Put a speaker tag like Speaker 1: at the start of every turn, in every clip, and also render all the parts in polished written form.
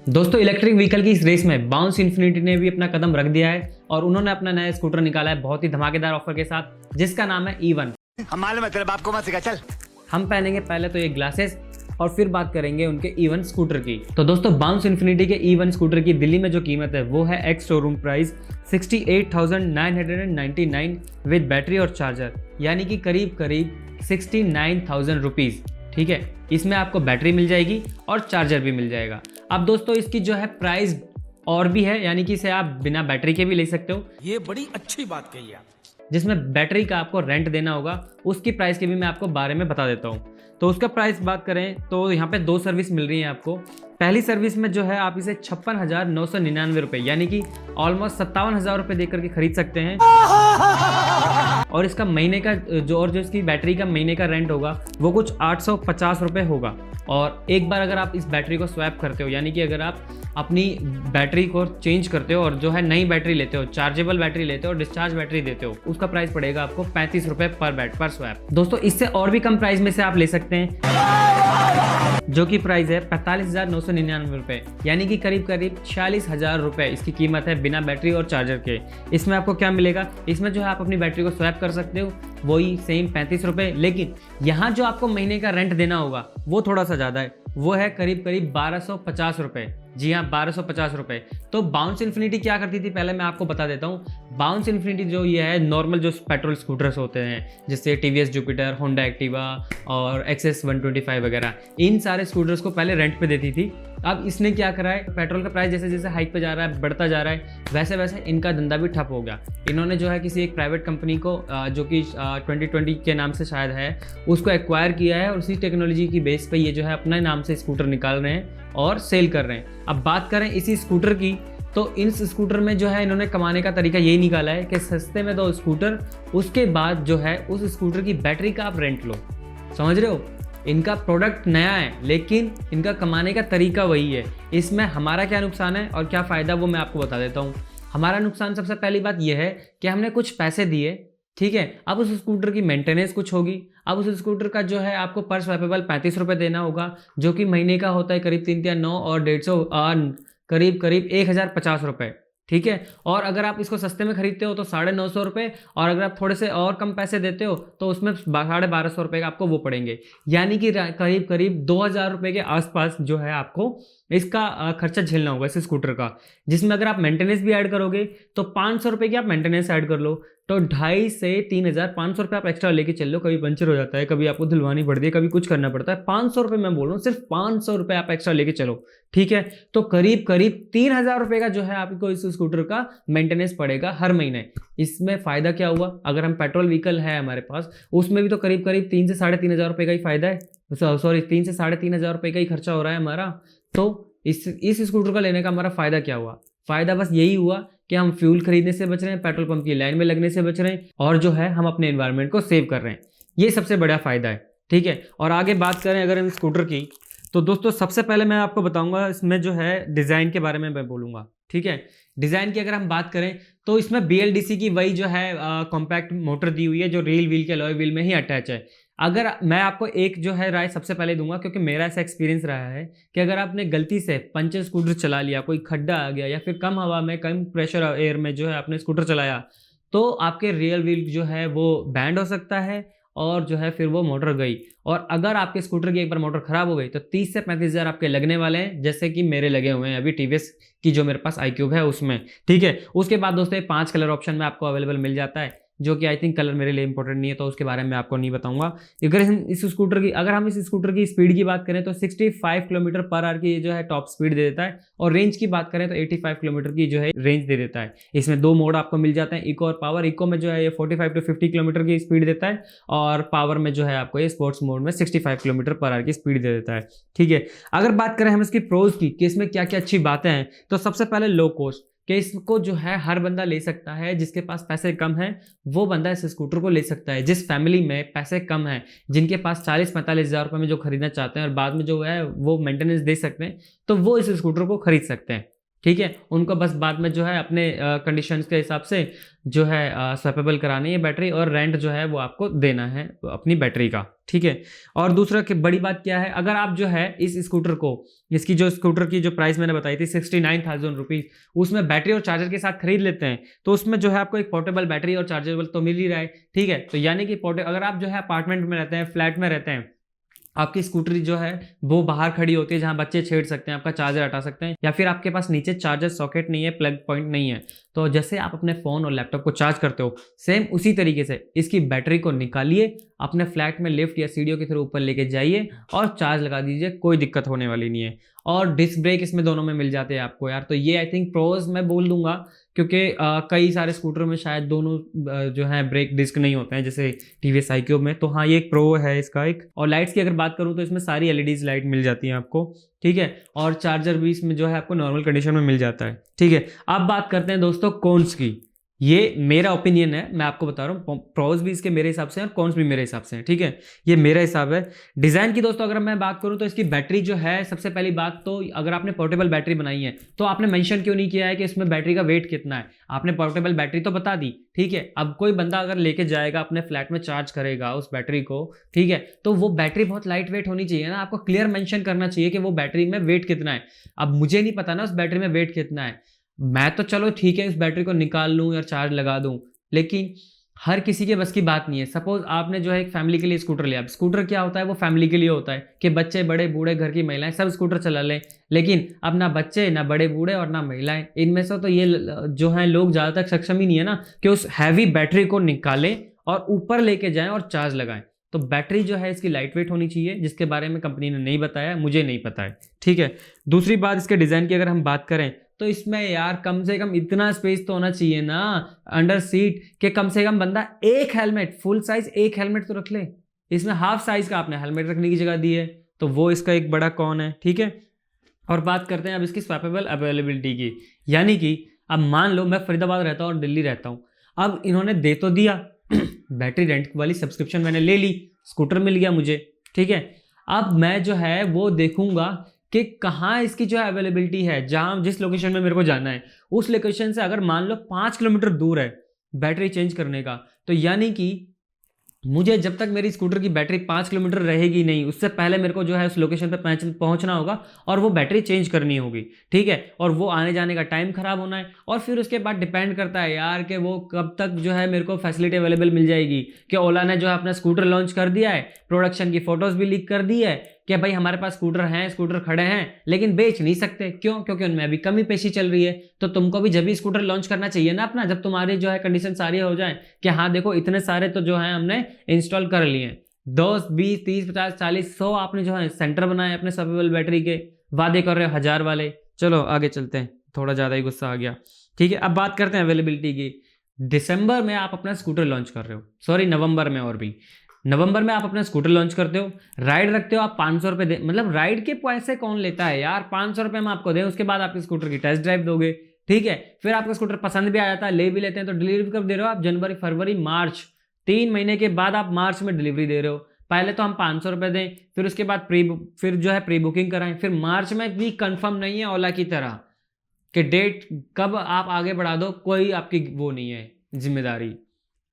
Speaker 1: दोस्तों electric vehicle की इस रेस में बाउंस इन्फिनिटी ने भी अपना कदम रख दिया है और उन्होंने अपना नया स्कूटर निकाला है बहुत ही धमाकेदार ऑफर के साथ, जिसका नाम है E1।
Speaker 2: हम मालूम है तेरे बाप को मत सिखा, चल।
Speaker 1: हम पहनेंगे पहले तो ये ग्लासेस और फिर बात करेंगे उनके E1 स्कूटर की। तो दोस्तों बाउंस इन्फिनिटी के E1 स्कूटर की दिल्ली में जो कीमत है वो है ex showroom price 68,999 with battery और चार्जर, यानी कि करीब 69,000 रुपीज़। ठीक है, इसमें आपको बैटरी मिल जाएगी और चार्जर भी मिल जाएगा। अब दोस्तों इसकी जो है प्राइस और भी है, यानी कि इसे आप बिना बैटरी के भी ले सकते हो।
Speaker 3: ये बड़ी अच्छी बात कही आप।
Speaker 1: जिसमें बैटरी का आपको रेंट देना होगा, उसकी प्राइस के भी मैं आपको बारे में बता देता हूँ। तो उसका प्राइस बात करें तो यहाँ पे 2 सर्विस मिल रही है आपको। पहली सर्विस में जो है आप इसे 56,999 रुपये, यानी कि ऑलमोस्ट 57,000 रुपये देकर के खरीद सकते हैं। और इसका महीने का जो इसकी बैटरी का महीने का रेंट होगा वो कुछ 850 रुपये होगा। और एक बार अगर आप इस बैटरी को स्वैप करते हो, यानी कि अगर आप अपनी बैटरी को चेंज करते हो और जो है नई बैटरी लेते हो, चार्जेबल बैटरी लेते हो और डिस्चार्ज बैटरी देते हो, उसका प्राइस पड़ेगा आपको 35 रुपये पर स्वैप। दोस्तों इससे और भी कम प्राइस में से आप ले सकते हैं, जो कि प्राइस है 45,999 रुपये, यानी कि करीब 46,000 रुपये इसकी कीमत है बिना बैटरी और चार्जर के। इसमें आपको क्या मिलेगा, इसमें जो है आप अपनी बैटरी को स्वैप कर सकते हो, वही सेम 35 रुपये। लेकिन यहाँ जो आपको महीने का रेंट देना होगा वो थोड़ा सा ज़्यादा है, वो है करीब 1250 रुपये। जी हाँ, 1250 रुपये। तो बाउंस इन्फिनिटी क्या करती थी पहले मैं आपको बता देता हूँ। बाउंस इन्फिनिटी जो ये है नॉर्मल जो पेट्रोल स्कूटर्स होते हैं, जैसे TVS जुपिटर, होंडा एक्टिवा और XS 125 वगैरह, इन सारे स्कूटर्स को पहले रेंट पे देती थी। अब इसने क्या करा है, पेट्रोल का प्राइस जैसे जैसे हाइक पे जा रहा है, बढ़ता जा रहा है, वैसे वैसे इनका धंधा भी ठप हो गया। इन्होंने जो है किसी एक प्राइवेट कंपनी को जो कि 2020 के नाम से शायद है, उसको एक्वायर किया है और उसी टेक्नोलॉजी की बेस पे ये जो है अपने नाम से स्कूटर निकाल रहे हैं और सेल कर रहे हैं। अब बात करें इसी स्कूटर की, तो इस स्कूटर में जो है इन्होंने कमाने का तरीका यही निकाला है कि सस्ते में दो स्कूटर, उसके बाद जो है उस स्कूटर की बैटरी का आप रेंट लो। समझ रहे हो, इनका प्रोडक्ट नया है लेकिन इनका कमाने का तरीका वही है। इसमें हमारा क्या नुकसान है और क्या फ़ायदा वो मैं आपको बता देता हूँ। हमारा नुकसान सबसे पहली बात यह है कि हमने कुछ पैसे दिए, ठीक है, अब उस स्कूटर की मेंटेनेंस कुछ होगी। अब उस स्कूटर का जो है आपको पर स्वैपेबल 35 रुपये देना होगा, जो कि महीने का होता है करीब 3 या 9 और 150 करीब 1050 रुपये। ठीक है, और अगर आप इसको सस्ते में खरीदते हो तो 950 रुपये, और अगर आप थोड़े से और कम पैसे देते हो तो उसमें 1250 रुपये का आपको वो पड़ेंगे, यानी कि करीब 2000 रुपये के आसपास जो है आपको इसका खर्चा झेलना होगा इस स्कूटर का। जिसमें अगर आप मेंटेनेंस भी ऐड करोगे तो 500 रुपये की आप मेंटेनेंस ऐड कर लो, तो 2,500 से 3,500 रुपये आप एक्स्ट्रा लेके चल लो। कभी पंचर हो जाता है, कभी आपको धुलवानी पड़ती है, कभी कुछ करना पड़ता है। 500 रुपये मैं बोल रहा हूँ, सिर्फ 500 रुपये आप एक्स्ट्रा लेके चलो। ठीक है, तो करीब 3,000 रुपये का जो है आपको इस स्कूटर का मेंटेनेंस पड़ेगा हर महीने। इसमें फ़ायदा क्या हुआ, अगर हम पेट्रोल व्हीकल है हमारे पास, उसमें भी तो करीब 3 से 3,500 रुपये का ही फ़ायदा है। सॉरी, 3 से 3,500 रुपये का ही खर्चा हो रहा है हमारा। तो इस स्कूटर का लेने का हमारा फ़ायदा क्या हुआ, फ़ायदा बस यही हुआ कि हम फ्यूल खरीदने से बच रहे हैं, पेट्रोल पंप की लाइन में लगने से बच रहे हैं, और जो है हम अपने एनवायरनमेंट को सेव कर रहे हैं। ये सबसे बड़ा फ़ायदा है। ठीक है, और आगे बात करें अगर हम स्कूटर की, तो दोस्तों सबसे पहले मैं आपको बताऊंगा इसमें जो है डिज़ाइन के बारे में मैं बोलूँगा। ठीक है, डिज़ाइन की अगर हम बात करें तो इसमें BLDC की वही जो है कॉम्पैक्ट मोटर दी हुई है, जो रेल व्हील के अलॉय व्हील में ही अटैच है। अगर मैं आपको एक जो है राय सबसे पहले दूंगा, क्योंकि मेरा ऐसा एक्सपीरियंस रहा है कि अगर आपने गलती से पंचर स्कूटर चला लिया, कोई खड्डा आ गया या फिर कम हवा में, कम प्रेशर एयर में जो है आपने स्कूटर चलाया, तो आपके रियल व्हील जो है वो बैंड हो सकता है और जो है फिर वो मोटर गई। और अगर आपके स्कूटर की एक बार मोटर खराब हो गई तो 30 से 35,000 आपके लगने वाले हैं, जैसे कि मेरे लगे हुए हैं अभी TVS की जो मेरे पास iQube है उसमें। ठीक है, उसके बाद दोस्तों 5 कलर ऑप्शन में आपको अवेलेबल मिल जाता है, जो कि आई थिंक कलर मेरे लिए इंपॉर्टेंट नहीं है, तो उसके बारे में आपको नहीं बताऊंगा। अगर हम इस स्कूटर की स्पीड की बात करें तो 65 किलोमीटर पर आवर की जो है टॉप स्पीड दे देता है, और रेंज की बात करें तो 85 किलोमीटर की जो है रेंज दे देता है। इसमें 2 मोड आपको मिल जाते हैं, इको और पावर। इको में जो है ये 45 to 50 किलोमीटर की स्पीड देता है, और पावर में जो है आपको ये स्पोर्ट्स मोड में 65 किलोमीटर पर आवर की स्पीड दे देता है। ठीक है, अगर बात करें हम इसकी प्रोज की कि इसमें क्या क्या अच्छी बातें हैं, तो सबसे पहले लो कॉस्ट, कि इसको जो है हर बंदा ले सकता है। जिसके पास पैसे कम हैं वो बंदा इस स्कूटर को ले सकता है। जिस फैमिली में पैसे कम हैं, जिनके पास 40-45 हज़ार रुपये में जो खरीदना चाहते हैं और बाद में जो है वो मेंटेनेंस दे सकते हैं, तो वो इस स्कूटर को खरीद सकते हैं। ठीक है। उनको बस बाद में जो है अपने कंडीशंस के हिसाब से जो है स्वैपेबल करानी है बैटरी, और रेंट जो है वो आपको देना है अपनी बैटरी का, ठीक है। और दूसरा कि बड़ी बात क्या है, अगर आप जो है इस स्कूटर को, इसकी जो स्कूटर की जो प्राइस मैंने बताई थी 69,000 रुपीज़, उसमें बैटरी और चार्जर के साथ खरीद लेते हैं तो उसमें जो है आपको एक पोर्टेबल बैटरी और चार्जेबल तो मिल ही रहा है, ठीक है। तो यानी कि अगर आप जो है अपार्टमेंट में रहते हैं, फ्लैट में रहते हैं, आपकी स्कूटरी जो है वो बाहर खड़ी होती है जहां बच्चे छेड़ सकते हैं, आपका चार्जर हटा सकते हैं, या फिर आपके पास नीचे चार्जर सॉकेट नहीं है, प्लग पॉइंट नहीं है, तो जैसे आप अपने फ़ोन और लैपटॉप को चार्ज करते हो, सेम उसी तरीके से इसकी बैटरी को निकालिए, अपने फ्लैट में लिफ्ट या सीढ़ियों के थ्रू ऊपर लेके जाइए और चार्ज लगा दीजिए, कोई दिक्कत होने वाली नहीं है। और डिस्क ब्रेक इसमें दोनों में मिल जाते हैं आपको यार, तो ये आई थिंक प्रोज मैं बोल दूंगा, क्योंकि कई सारे स्कूटर में शायद दोनों जो है ब्रेक डिस्क नहीं होते हैं, जैसे टीवीएस आईक्यूब में। तो हाँ, ये एक प्रो है इसका एक। और लाइट्स की अगर बात करूँ तो इसमें सारी एलईडीज लाइट मिल जाती हैं आपको, ठीक है। और चार्जर भी इसमें जो है आपको नॉर्मल कंडीशन में मिल जाता है, ठीक है। अब बात करते हैं दोस्तों कॉन्स की। ये मेरा ओपिनियन है, मैं आपको बता रहा हूँ, प्रोज भी इसके मेरे हिसाब से हैं और कॉन्स भी मेरे हिसाब से हैं, ठीक है। ये मेरा हिसाब है। डिज़ाइन की दोस्तों अगर मैं बात करूँ तो इसकी बैटरी जो है, सबसे पहली बात तो अगर आपने पोर्टेबल बैटरी बनाई है तो आपने मेंशन क्यों नहीं किया है कि इसमें बैटरी का वेट कितना है। आपने पोर्टेबल बैटरी तो बता दी, ठीक है। अब कोई बंदा अगर लेके जाएगा अपने फ्लैट में चार्ज करेगा उस बैटरी को, ठीक है, तो वो बैटरी बहुत लाइट वेट होनी चाहिए ना, आपको क्लियर मेंशन करना चाहिए कि वो बैटरी में वेट कितना है। अब मुझे नहीं पता ना उस बैटरी में वेट कितना है, मैं तो चलो ठीक है इस बैटरी को निकाल लूँ या चार्ज लगा दूँ, लेकिन हर किसी के बस की बात नहीं है। सपोज आपने जो है एक फैमिली के लिए स्कूटर लिया, स्कूटर क्या होता है, वो फैमिली के लिए होता है कि बच्चे बड़े बूढ़े घर की महिलाएं सब स्कूटर चला लें, लेकिन अब ना बच्चे ना बड़े बूढ़े और ना महिलाएं, इनमें से तो ये जो है लोग ज़्यादातर सक्षम ही नहीं है ना कि उस हैवी बैटरी को निकालें और ऊपर लेके जाएं और चार्ज लगाएं। तो बैटरी जो है इसकी लाइट वेट होनी चाहिए, जिसके बारे में कंपनी ने नहीं बताया, मुझे नहीं पता है, ठीक है। दूसरी बात इसके डिज़ाइन की अगर हम बात करें तो इसमें यार कम से कम इतना स्पेस तो होना चाहिए ना अंडर सीट के कम से कम बंदा एक हेलमेट, फुल साइज एक हेलमेट तो रख ले। इसमें हाफ साइज का आपने हेलमेट रखने की जगह दी है, तो वो इसका एक बड़ा कॉन है, ठीक है। और बात करते हैं अब इसकी स्वैपेबल अवेलेबिलिटी की, यानी कि अब मान लो मैं फरीदाबाद रहता हूँ और दिल्ली रहता हूँ, अब इन्होंने दे तो दिया बैटरी रेंट वाली सब्सक्रिप्शन मैंने ले ली, स्कूटर मिल गया मुझे, ठीक है। अब मैं जो है वो देखूंगा कि कहाँ इसकी जो है अवेलेबिलिटी है, जहाँ जिस लोकेशन में मेरे को जाना है उस लोकेशन से अगर मान लो 5 किलोमीटर दूर है बैटरी चेंज करने का, तो यानी कि मुझे जब तक मेरी स्कूटर की बैटरी 5 किलोमीटर रहेगी नहीं, उससे पहले मेरे को जो है उस लोकेशन पर पहुंचना होगा और वो बैटरी चेंज करनी होगी, ठीक है। और वो आने जाने का टाइम खराब होना है, और फिर उसके बाद डिपेंड करता है यार कि वो कब तक जो है मेरे को फैसिलिटी अवेलेबल मिल जाएगी। कि ओला ने जो है अपना स्कूटर लॉन्च कर दिया है, प्रोडक्शन की फोटोज़ भी लीक कर दी है कि भाई हमारे पास स्कूटर हैं, स्कूटर खड़े हैं, लेकिन बेच नहीं सकते, क्यों? क्योंकि उनमें अभी कमी पेशी चल रही है। तो तुमको भी जब भी स्कूटर लॉन्च करना चाहिए ना अपना, जब तुम्हारी जो है कंडीशन सारी हो जाए कि हाँ देखो इतने सारे तो जो है हमने इंस्टॉल कर लिए, 10, 20, 30, 50, 40, 100 आपने जो है सेंटर बनाए अपने स्वैपेबल बैटरी के, वादे कर रहे हो 1000 वाले। चलो आगे चलते हैं, थोड़ा ज़्यादा ही गुस्सा आ गया, ठीक है। अब बात करते हैं अवेलेबिलिटी की। दिसंबर में आप अपना स्कूटर लॉन्च कर रहे हो, सॉरी नवंबर में, और भी नवंबर में आप अपना स्कूटर लॉन्च करते हो, राइड रखते हो आप 500 रुपये दे, मतलब राइड के पैसे कौन लेता है यार, 500 रुपये में आपको दे, उसके बाद आपके स्कूटर की टेस्ट ड्राइव दोगे, ठीक है। फिर आपका स्कूटर पसंद भी आ जाता है, ले भी लेते हैं, तो डिलीवरी कब दे रहे हो आप? जनवरी, फरवरी, मार्च, 3 महीने के बाद आप मार्च में डिलीवरी दे रहे हो। पहले तो हम 500 रुपये दें, फिर उसके बाद फिर जो है प्री बुकिंग कराएं, फिर मार्च में भी कंफर्म नहीं है ओला की तरह कि डेट कब आप आगे बढ़ा दो, कोई आपकी वो नहीं है जिम्मेदारी,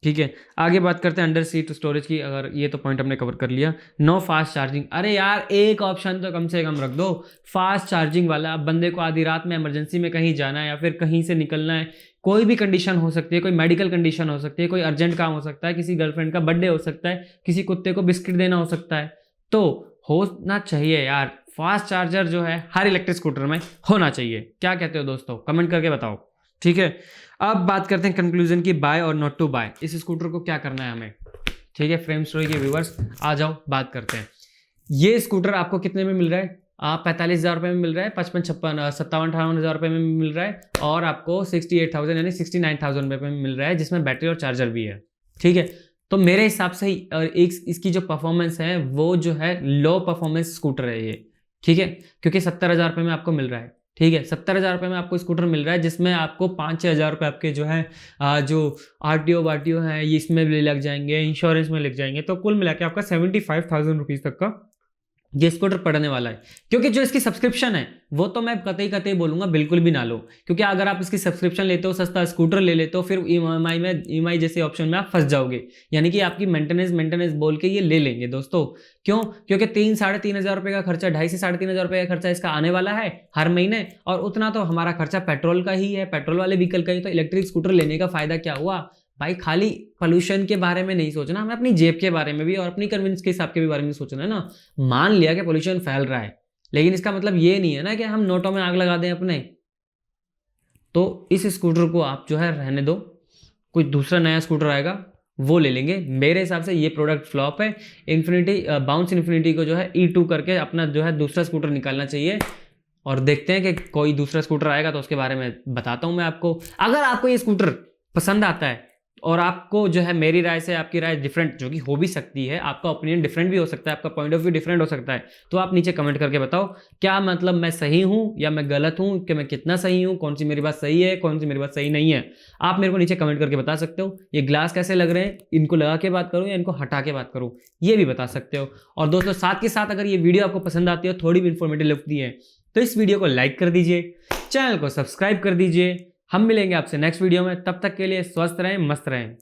Speaker 1: ठीक है। आगे बात करते हैं अंडर सीट स्टोरेज की। अगर ये तो पॉइंट हमने कवर कर लिया। नो फास्ट चार्जिंग, अरे यार एक ऑप्शन तो कम से कम रख दो फास्ट चार्जिंग वाला। अब बंदे को आधी रात में इमरजेंसी में कहीं जाना है या फिर कहीं से निकलना है, कोई भी कंडीशन हो सकती है, कोई मेडिकल कंडीशन हो सकती है, कोई अर्जेंट काम हो सकता है, किसी गर्लफ्रेंड का बर्थडे हो सकता है, किसी कुत्ते को बिस्किट देना हो सकता है, तो होना चाहिए यार फास्ट चार्जर जो है हर इलेक्ट्रिक स्कूटर में होना चाहिए। क्या कहते हो दोस्तों, कमेंट करके बताओ, ठीक है। अब बात करते हैं कंक्लूजन की, बाय और नॉट टू बाय, इस स्कूटर को क्या करना है हमें, ठीक है। फ्रेम स्टोरी के व्यूवर्स आ जाओ बात करते हैं। ये स्कूटर आपको कितने में मिल रहा है? आप 45,000 रुपये में मिल रहा है, 57-58,000 रुपये में मिल रहा है, और आपको 68,000 यानी 69,000 रुपये में मिल रहा है, जिसमें बैटरी और चार्जर भी है, ठीक है। तो मेरे हिसाब से एक इसकी जो परफॉर्मेंस है वो जो है लो परफॉर्मेंस स्कूटर है ये, ठीक है, क्योंकि 70,000 रुपये में आपको मिल रहा है, ठीक है। 70,000 रुपये में आपको स्कूटर मिल रहा है, जिसमें आपको 5-6 हज़ार रुपये आपके जो है जो RTO वार्टीओ हैं ये इसमें भी लग जाएंगे, इंश्योरेंस में लग जाएंगे, तो कुल मिला के आपका 75,000 रुपीज़ तक का ये स्कूटर पड़ने वाला है। क्योंकि जो इसकी सब्सक्रिप्शन है वो तो मैं कतई बोलूंगा बिल्कुल भी ना लो, क्योंकि अगर आप इसकी सब्सक्रिप्शन लेते हो, सस्ता स्कूटर ले लेते हो, फिर ईएमआई जैसे ऑप्शन में आप फंस जाओगे, यानी कि आपकी मेंटेनेंस बोल के ये ले लेंगे दोस्तों। क्यों? क्योंकि 3-3.5 रुपये का खर्चा, 2.5 से 3.5 रुपये का खर्चा इसका आने वाला है हर महीने, और उतना तो हमारा खर्चा पेट्रोल का ही है, पेट्रोल वाले व्हीकल का ही। तो इलेक्ट्रिक स्कूटर लेने का फायदा क्या हुआ भाई? खाली पोल्यूशन के बारे में नहीं सोचना, हमें अपनी जेब के बारे में भी और अपनी कन्वीनियंस के हिसाब के भी बारे में सोचना है ना। मान लिया कि पोल्यूशन फैल रहा है, लेकिन इसका मतलब ये नहीं है ना कि हम नोटों में आग लगा दें अपने। तो इस स्कूटर को आप जो है रहने दो, कोई दूसरा नया स्कूटर आएगा वो ले लेंगे। मेरे हिसाब से ये प्रोडक्ट फ्लॉप है। बाउंस इन्फिनिटी को जो है E2 करके अपना जो है दूसरा स्कूटर निकालना चाहिए, और देखते हैं कि कोई दूसरा स्कूटर आएगा तो उसके बारे में बताता हूँ मैं आपको। अगर आपको ये स्कूटर पसंद आता है और आपको जो है मेरी राय से आपकी राय डिफरेंट, जो कि हो भी सकती है, आपका ओपिनियन डिफरेंट भी हो सकता है, आपका पॉइंट ऑफ व्यू डिफरेंट हो सकता है, तो आप नीचे कमेंट करके बताओ क्या मतलब मैं सही हूं या मैं गलत हूं, कि मैं कितना सही हूं, कौन सी मेरी बात सही है, कौन सी मेरी बात सही नहीं है। आप मेरे को नीचे कमेंट करके बता सकते हो। ये ग्लास कैसे लग रहे हैं, इनको लगा के बात करूँ या इनको हटा के बात करूँ, ये भी बता सकते हो। और दोस्तों साथ के साथ अगर ये वीडियो आपको पसंद आती है, थोड़ी भी इंफॉर्मेटिव लगती है, तो इस वीडियो को लाइक कर दीजिए, चैनल को सब्सक्राइब कर दीजिए। हम मिलेंगे आपसे नेक्स्ट वीडियो में, तब तक के लिए स्वस्थ रहें, मस्त रहें।